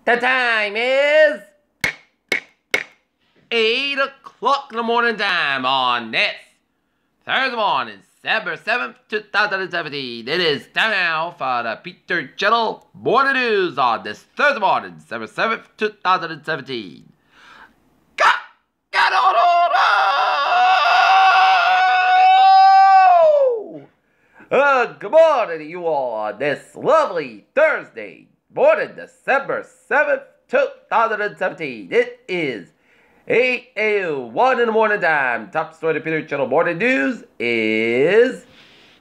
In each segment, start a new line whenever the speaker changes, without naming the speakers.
The time is 8 o'clock in the morning time on this Thursday morning, December 7th, 2017. It is time now for the Peter Channel Morning News on this Thursday morning, December 7th, 2017. Get on good morning to you all on this lovely Thursday morning, December 7th, 2017. It is 8:01 in the morning time. Top story of Peter Channel Morning News is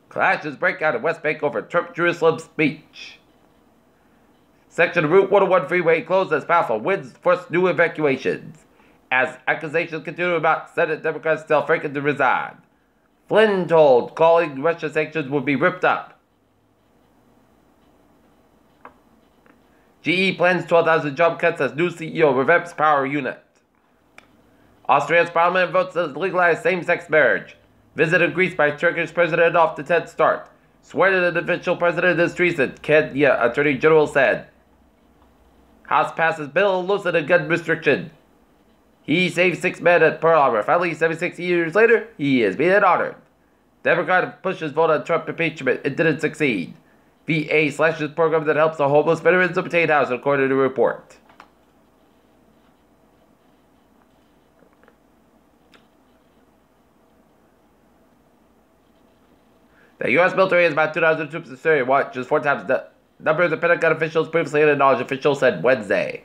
clashes break out in West Bank over Trump Jerusalem speech. Section of Route 101 freeway closed as powerful winds forced new evacuations. As accusations continue about Senate Democrats tell Franken to resign. Flynn told calling Russia sanctions would be ripped up. GE plans 12,000 job cuts as new CEO revamps power unit. Austria's parliament votes to legalize same-sex marriage. Visit in Greece by Turkish president off to 10th start. Swear to the official president is treason, Kenya Attorney General said. House passes bill loosening gun restriction. He saved 6 men at Pearl Harbor. Finally, 76 years later, he is being honored. Democrat pushes vote on Trump impeachment. It didn't succeed. VA slashes program that helps the homeless veterans obtain housing, according to a report. The U.S. military has about 2,000 troops in Syria, which is 4 times the number of the Pentagon officials previously acknowledged. Officials said Wednesday.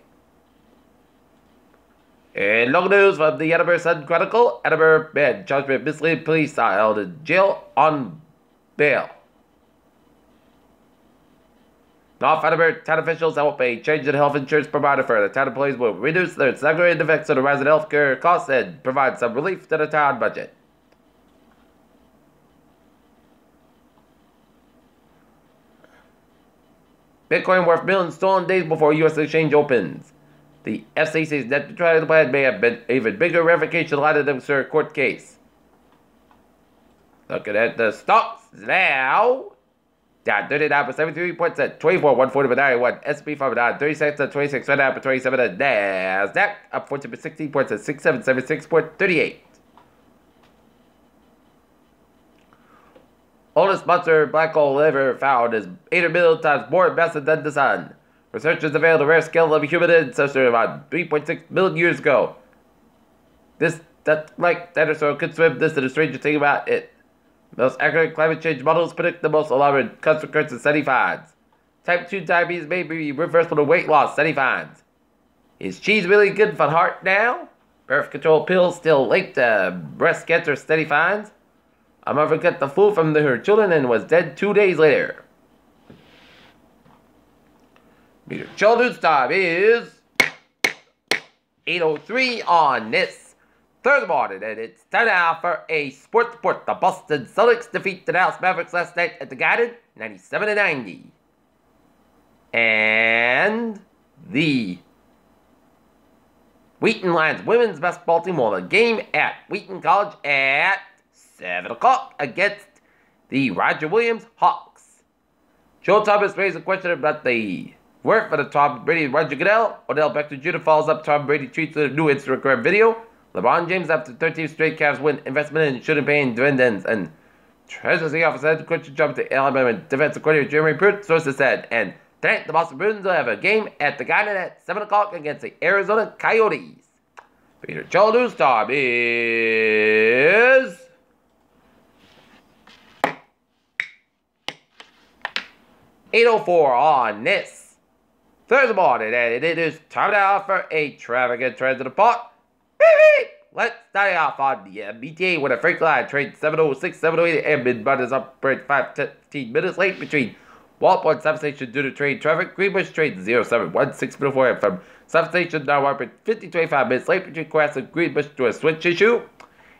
In local news from the Edinburgh Sun Chronicle, Edinburgh man charged with misleading police are held in jail on bail. North Edinburgh town officials help a change in health insurance provider for the town employees will reduce their staggering effects on the rising health care costs and provide some relief to the town budget. Bitcoin worth millions stolen days before U.S. exchange opens. The FCC's net neutrality plan may have been even bigger ramifications of the absurd court case. Looking at the stocks now. Down 39 73 points at 24, 140 91. S&P 500 down 36 at 26, right up at 27 at NASDAQ. Up 14 16 points at 6776.38. Oldest monster black hole ever found is 800 million times more massive than the sun. Researchers unveiled a rare skeleton of a human ancestor about 3.6 million years ago. That dinosaur could swim. This is the strangest thing about it. Most accurate climate change models predict the most alarming consequences study finds. Type 2 diabetes may be reversible to weight loss, study finds. Is cheese really good for heart now? Birth control pills still linked to breast cancer, study finds. A mother got the flu from her children and was dead 2 days later. Peter Children's time is 8:03 on this Thursday morning, and it's time now for a sports report. The Boston Celtics defeat the Dallas Mavericks last night at the Garden, 97-90. And the Wheaton Lions women's basketball team will have a game at Wheaton College at 7 o'clock against the Roger Williams Hawks. Joe Thomas raised a question about the work for the Tom Brady and Roger Goodell. Odell Beckham Jr. follows up Tom Brady tweets with a new Instagram video. LeBron James, after 13 straight Cavs win, investment in shouldn't pay dividends. And Treasury Office head coach jump to Alabama defensive coordinator Jeremy Pruitt, sources said. And tonight, the Boston Bruins will have a game at the Garden at 7 o'clock against the Arizona Coyotes. Peter Joel News time is 8:04 on this Thursday morning, and it is time now for a traffic and transit report. Let's start off on the BTA with a freight line train 706, 708, and mid-bud is operating 15 minutes late between Walport and Substation due to train traffic. Greenbush train 071604 and from Substation now operating 25 minutes late between Quest and Greenbush to a switch issue.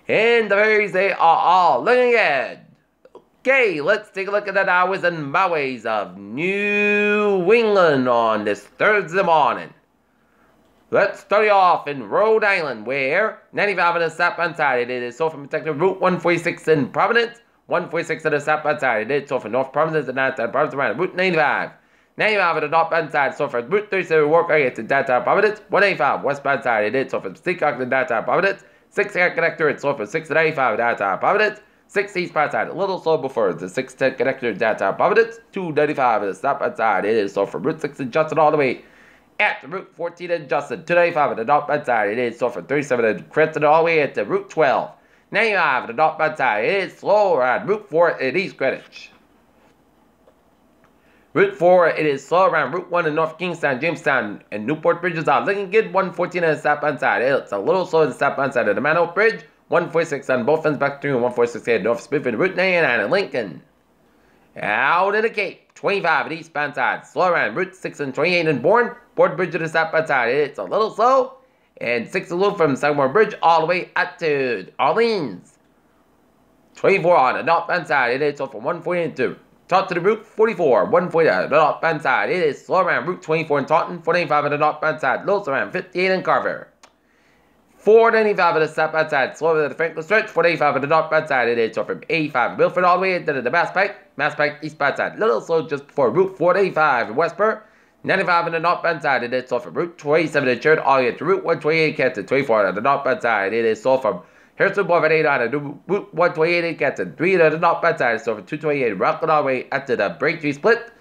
And the ferries, they are all looking good. Okay, let's take a look at the highways and byways of New England on this Thursday morning. Let's start off in Rhode Island, where 95 on the southbound side, it is so from protected Route 146 in Providence, 146 on the southbound side, it is so from North Providence and outside Providence around Route 95. 95 on the northbound side, so from Route 37 Walker it's in downtown Providence. 185 westbound side, it is so from Seacock to downtown Providence. 610 connector, it's so from 6 to 95 downtown Providence. 6 eastbound side, a little slow before the 610 connector downtown Providence. 295 on the southbound side, it is so from Route 6 in Justin all the way at Route 14 in Justin. 295 on the northbound side, it is so from 37 in Creston all the way at Route 12. 95 on the northbound side, it is slow around Route 4 in East Greenwich. Route 4, it is slow around Route 1 in North Kingstown, Jamestown, and Newport Bridges are looking good. 114 on the southbound side. It's a little slow on the southbound side of the Manoa Bridge. 146 on both ends back through, and 146 head North Smithfield, Route 99 in Lincoln. Out in the Cape, 25 on the eastbound side. Slow around Route 6 and 28 in Bourne. Port Bridge on the southbound side. It's a little slow. And 6 a little from Sagamore Bridge all the way up to Orleans. 24 on the northbound side. It is so from 142. Talk to the Route 44, 140 on the northbound side. It is slow around Route 24 in Taunton, 495 on the northbound side, low around 58 in Carver. 495 on the southbound side, slow over the Franklin Stretch, 485 on the northbound side. It is so from 85 Milford all the way into the Mass Pike eastbound side, little slow just before Route 485 in Westport. 95 on the northbound side. It is so from Route 27 in Church all the way to Route 128 Canton, 24 on the northbound side. It is so from Harrison Boulevard 8 on the Route 128 in Canton, 3 on the northbound side, so from 228 Rockland all the way up to the Braintree Split.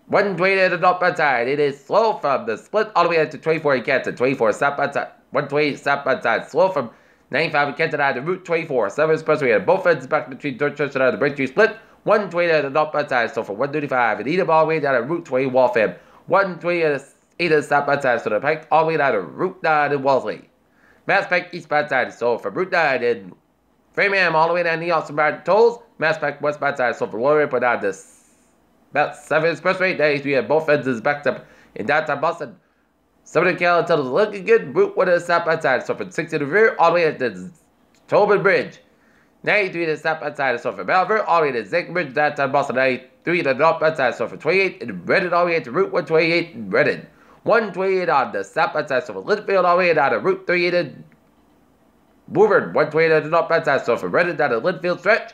128 on the northbound side, it is slow from the Split all the way up to 24 in Canton, 24 southbound side, 128 southbound side, slow from 95 in Canton on the Route 24, 7 Expressway at both ends back between Church and the Braintree Split. 128 on the northbound side, so from 135 and Edom all the way down to Route 20 Waltham. 128 on the southbound side, so the Pike all the way down to Route 9 in Wellesley. Mass Pike eastbound side, so from Route 9 in Framingham all the way down to the Austin Bar tolls. Mass Pike westbound side, so from Laurier put down this about 7 Expressway. There we have both ends is backed up in downtown Boston. 7 Cal until it's looking good. Route 1 to the southbound side, so from 60 to the rear all the way to the Tobin Bridge. 93 to the southbound side, so from Belver all the way to Zinc Bridge, downtown Boston. 93 to the northbound side, so from 28 in Reddit all the way to Route 128 in Reddit. 128 on the southbound side, so from Litchfield all the way down to Route 38 in Woburn. 128 on the northbound side, so from Reddit down to Linfield Stretch.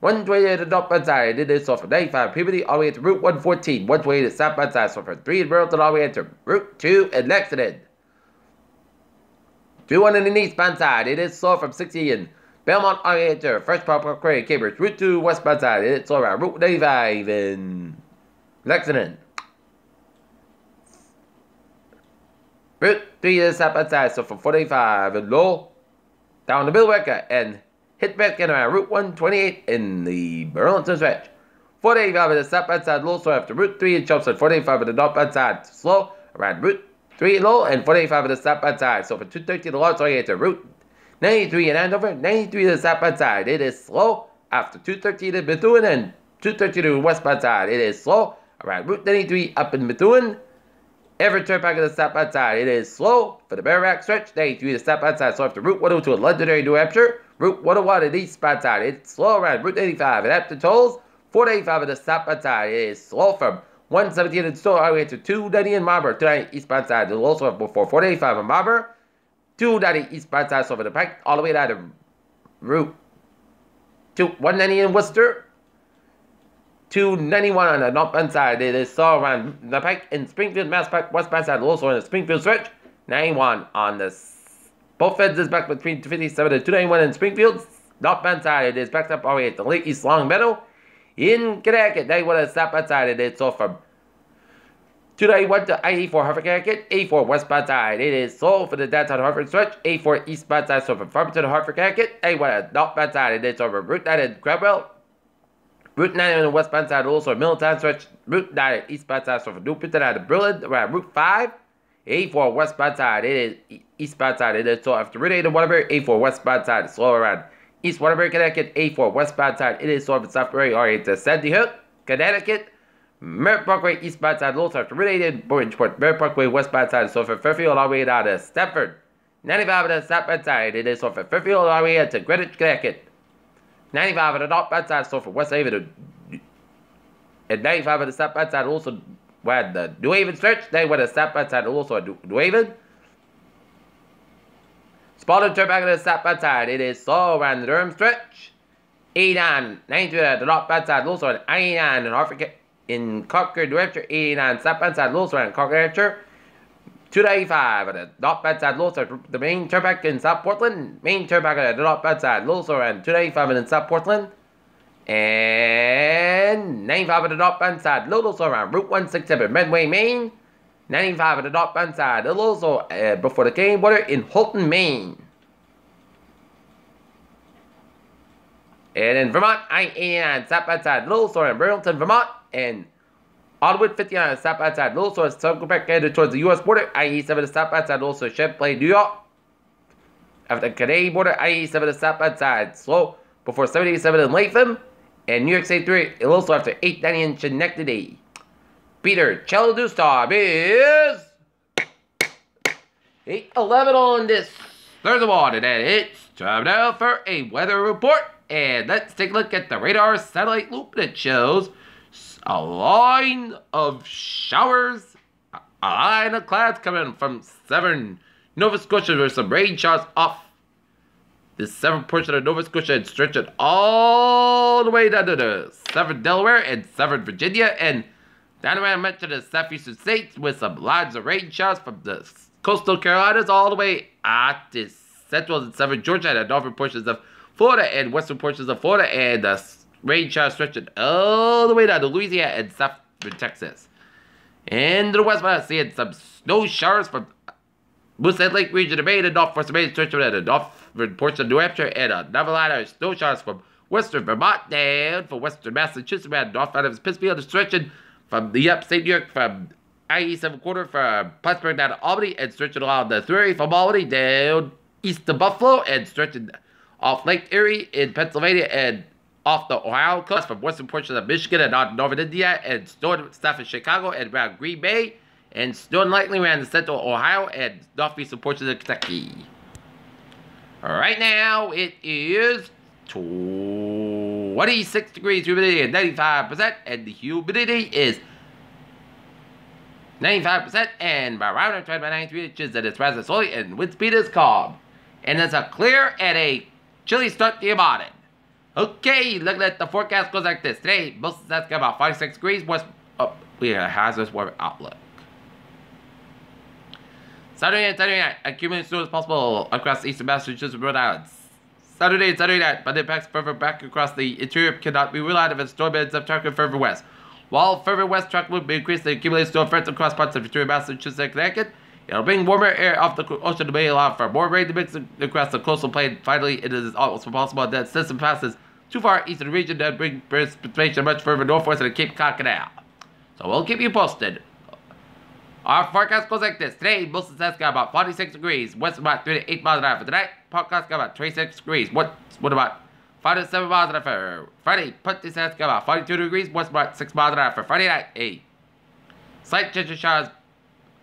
128 on the northbound side, it is so from 95 Peabody all the way to Route 114. 128 on the southbound side, so from 3 in Burlington all the way to Route 2 in Lexington. 21 on the eastbound side, it is slow from 60 in Belmont all the way to Fresh Parkway, Cambridge. Route 2 westbound side, it is slow around Route 95 in Lexington. Route 3 to the southbound side, so from 45 in Lowell, down to Billwaker, and hit back in around Route 128 in the Burlington stretch. 485 on the southbound side, low, so after Route 3 in Chelsea, 485 on the northbound side, slow, around Route 3 in Lowell, and 485 on the southbound side, so from 230 to Lawrence, all the way to Route 93 in Andover, 93 to the southbound side, it is slow, after 230 to Methuen, and 230 to the westbound side, it is slow, around Route 93 up in Methuen. Every turnpike on the southbound side, it is slow for the Merrimack stretch. 93 to the southbound side, so after Route 102 in Londonderry, New Hampshire. Route 101 on the eastbound side, it's slow around Route 85 at Hampton Tolls. 485 on the southbound side, it is slow from 117 in Store all the way to 290 in Marlborough. 290 eastbound side, it will also have before 485 in Marlborough. 290 eastbound side, so over the Pike, all the way down to Route 190 in Worcester. 291 on the northbound side, it is slow around the Pike in Springfield, Mass Pike, westbound side, also on the Springfield stretch. 91 on the both ends is back between 257 and 291 in Springfield. Northbound side, it is backed up all the way at the Lake East Long Meadow. In Connecticut, 91 on the southbound side, it is slow from 291 to I-84 Hartford, Connecticut. 84 westbound side, it is slow for the downtown Hartford stretch. 84 eastbound side, so from Farmington to Hartford, Connecticut. 81 on the northbound side, it is over Route 9 in Crabwell. Route 9 on the westbound side, also Middletown stretch. Route 9 eastbound side, so from Newport down to Berlin, around Route 5. 84 westbound side, it is eastbound side, it is so after Route 8 in Waterbury. 84 westbound side, slow around East Waterbury, Connecticut. 84 westbound side, it is so from Southbury, all right to Sandy Hook, Connecticut. Merritt Parkway eastbound side, low after Route 8 in Bridgeport. Merritt Parkway westbound side, so from Fairfield all the way down to Stamford. 95 on the southbound side, it is so from Fairfield all the way to Greenwich, Connecticut. 95 on the northbound side, so from West Haven to, and 95 on the southbound side, also where the New Haven stretch. They went to southbound side, also New Haven. Spalding turnpike on the southbound side, it is slow around the Durham stretch. 89, 93 on the northbound side, also on I-89 in Hartford, In Concord, New Hampshire, 89 southbound side, Lewis around Concord, New Hampshire. 295 at the northbound side, Lewis at the main turnpike in South Portland. Main turnpike at the northbound side, Lewis around 295 in South Portland. And 95 at the northbound side, Lewis around Route 167, Medway, Maine. 95 at the northbound side, also before the Canadian border in Holton, Maine. And in Vermont, I-89 southbound side, Little Store in Burlington, Vermont. And Ottawa 59 southbound side, Little Store, Circle Back headed towards the U.S. border. I-87 southbound side, Little Store, Champlain, New York. After the Canadian border, I-87 southbound side, slow before 787 in Latham. And New York State 3, Little Store after 890 in Schenectady. Peter Cheladu's time is 8:11 on this Thursday morning, and it's time now for a weather report. And let's take a look at the radar satellite loop that shows a line of showers, a line of clouds coming from southern Nova Scotia with some rain showers off the southern portion of Nova Scotia and stretching all the way down to the southern Delaware and southern Virginia and down around much of the southeastern states with some lines of rain showers from the coastal Carolinas all the way out to central and southern Georgia and the northern portions of Florida and western portions of Florida, and the rain showers stretching all the way down to Louisiana and southern Texas. And to the west, we're seeing some snow showers from Moosehead Lake region of Maine and northwestern Maine, stretching to the northern portion of New Hampshire, and another line of snow showers from western Vermont down for western Massachusetts, and north out of Pittsfield, stretching from the upstate New York from I-7 quarter from Plattsburgh down to Albany, and stretching along the 3 from Albany down east of Buffalo, and stretching off Lake Erie in Pennsylvania and off the Ohio coast from western portions of Michigan and on northern India, and snowing stuff in Chicago and around Green Bay, and snowing lightly around the central Ohio and northeastern portions of Kentucky. Right now, it is 26 degrees, humidity is 95%, and the humidity is 95%, and barometer trend by 93 inches, and it's rising slowly, and wind speed is calm. And it's a clear and a chilly start to your morning. Okay, looking at the forecast goes like this. Today, most of that's about 46 degrees. We have a hazardous weather outlook. Saturday and Sunday night, accumulating snow is possible across eastern Massachusetts and Rhode Island. Saturday and Sunday night, but the impacts further back across the interior cannot be ruled out if a storm ends up tracking further west. While further west track will increase the accumulated snow effects across parts of interior Massachusetts and Connecticut, it'll bring warmer air off the ocean to may allow for more rain to mix across the coastal plain. Finally, it is almost impossible that system passes too far east of the region to bring precipitation much further northwest of the Cape Cod Canal. So we'll keep you posted. Our forecast goes like this. Today, most of the got about 46 degrees. West about 3 to 8 miles an hour. For tonight, forecast got about 26 degrees. What about 5 to 7 miles an hour for Friday? Put this got about 42 degrees. West about 6 miles an hour for Friday night. A slight chance of showers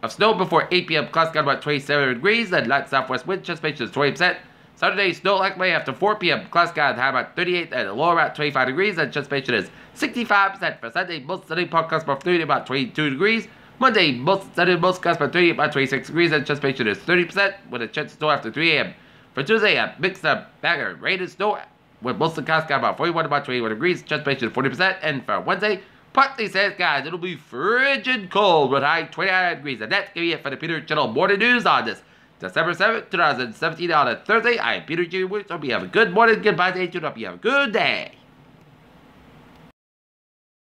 of snow before 8 p.m. Clouds got about 27 degrees. And light southwest wind anticipation is 20%. Saturday, snow likely after 4 p.m. Clouds got high about 38 and a low about 25 degrees. And anticipation is 65%. For Sunday, most sunny forecast about 30 about 22 degrees. Monday, most sunny, most clouds about 30 about 26 degrees. And anticipation is 30% with a chance of snow after 3 a.m. For Tuesday, a mix of bagger rain and snow with most of the clouds got about 41 about 21 degrees. Anticipation is 40%. And for Wednesday, partly says, guys, it'll be frigid cold with high 29 degrees. And that's going to be it for the Peter Channel Morning News on this December 7th, 2017 on a Thursday. I'm Peter G. Williams. Hope you have a good morning, goodbye day, hope you have a good day.